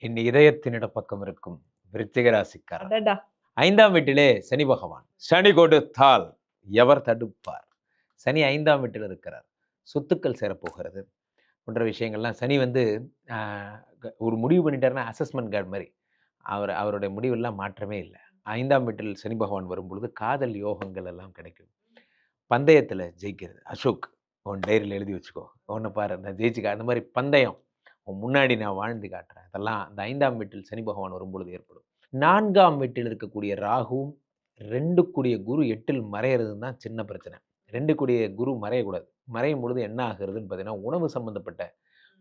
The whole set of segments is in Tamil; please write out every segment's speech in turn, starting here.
என் இதயத்தினிட பக்கம் இருக்கும் விருச்சிக ராசிக்காரர். அடடா! 5ஆம் வீட்டிலே சனி பகவான். சனி கொடுத்தால் எவர் தடுப்பார்? சனி 5ஆம் வீட்டில் இருக்கிறார். சொத்துக்கள் சேரப்போகிறது போன்ற விஷயங்கள்லாம் சனி வந்து அ ஒரு முடிவு பண்ணிட்டாருன்னா அசஸ்மென்ட் கார்டு மாரி. அவருடைய முடிவெல்லாம் மாற்றமே இல்ல. 5ஆம் வீட்டில் சனி பகவான் வரும்பொழுது காதல் யோகங்கள் எல்லாம் கிடைக்கும். பந்தயத்தில ஜெயிக்கிறது. அசோக் உன் டைரியில எழுதி வச்சுக்கோ. உன்ன பாரு நான் ஜெயிச்சு அந்த மாரி பந்தயம். உன் முன்னாடி நான் வாழ்ந்து காட்டுறேன். அதெல்லாம் அந்த 5ஆம் வீட்டில் சனி பகவான் வரும்பொழுது ஏற்படும். 4ஆம் வீட்டில் இருக்கக்கூடிய ராகுவும் 2 கூடிய குரு 8ல் மறையிறதுன்னு தான் சின்ன பிரச்சனை. 2 கூடிய குரு மறையக்கூடாது. மறையும் பொழுது என்ன ஆகுறதுன்னு பார்த்தீங்கன்னா, உணவு சம்மந்தப்பட்ட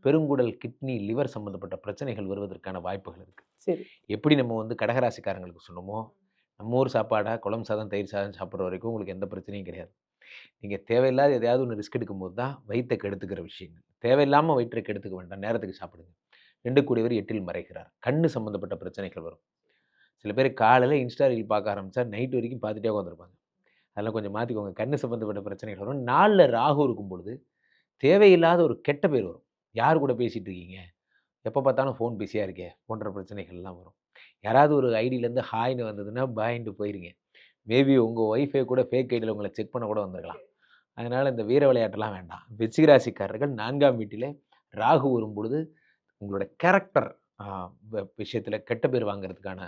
பெருங்குடல், கிட்னி, லிவர் சம்மந்தப்பட்ட பிரச்சனைகள் வருவதற்கான வாய்ப்புகள் இருக்கு. சரி. எப்படி நம்ம வந்து கடகராசிக்காரங்களுக்கு சொன்னோமோ, நம்ம ஊர் சாப்பாடா குழம்பு சாதம், தயிர் சாதம் சாப்பிடுற வரைக்கும் உங்களுக்கு எந்த பிரச்சனையும் கிடையாது. நீங்க தேவையில்லாத எதையாவது ஒண்ணு ரிஸ்க் எடுக்கும்போது தான் வயித்த கெடுத்துக்கிற விஷயங்கள். தேவையில்லாம வயிற்றை கெடுத்துக்க வேண்டாம். நேரத்துக்கு சாப்பிடுங்க. 2 கூடியவர் 8ல் மறைகிறார். கண்ணு சம்மந்தப்பட்ட பிரச்சனைகள் வரும். சில பேர் காலையில இன்ஸ்டா ரீல் பார்க்க ஆரம்பிச்சா, நைட் வரைக்கும் பார்த்துட்டே உட்காந்துருப்பாங்க. அதெல்லாம் கொஞ்சம் மாத்திக்கோங்க. கண்ணு சம்மந்தப்பட்ட பிரச்சனைகள் வரும். 4ல ராகு இருக்கும் பொழுது, தேவையில்லாத ஒரு கெட்ட பேர் வரும். யார் கூட பேசிட்டு இருக்கீங்க? எப்ப பார்த்தாலும் ஃபோன் பிஸியா இருக்கே! போன்ற பிரச்சனைகள்லாம் வரும். யாராவது ஒரு ஐடியிலேருந்து ஹாய்ன்னு வந்ததுன்னா, பாய்ன்ட்டு போயிருங்க. மேபி உங்க ஒய்ஃபே கூட ஃபேக் ஐடியில உங்கள செக் பண்ண கூட வந்திருக்கலாம். அதனால இந்த வீர விளையாட்டெல்லாம் வேண்டாம். விருச்சிக ராசிக்காரர்கள் 4ஆம் வீட்டிலே ராகு வரும்பொழுது, உங்களோட கேரக்டர் ஆ விஷயத்தில கெட்ட பேர் வாங்குறதுக்கான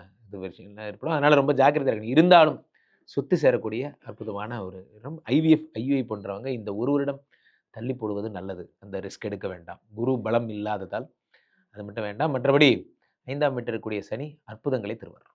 விஷயங்கள்லாம் ஏற்படும். அதனால ரொம்ப ஜாக்கிரதையா இருக்கணும். இருந்தாலும் சொத்து சேரக்கூடிய அற்புதமான ஒரு இடம். ஐவிஎஃப், ஐயுஐ போன்றவங்க இந்த 1 வருடம் தள்ளி போடுவது நல்லது. அந்த ரிஸ்க் எடுக்க வேண்டாம். குரு பலம் இல்லாததால் அது மட்டும் வேண்டாம். மற்றபடி 5ஆம் வீட்டில் இருக்கக்கூடிய சனி அற்புதங்களை தருவார்.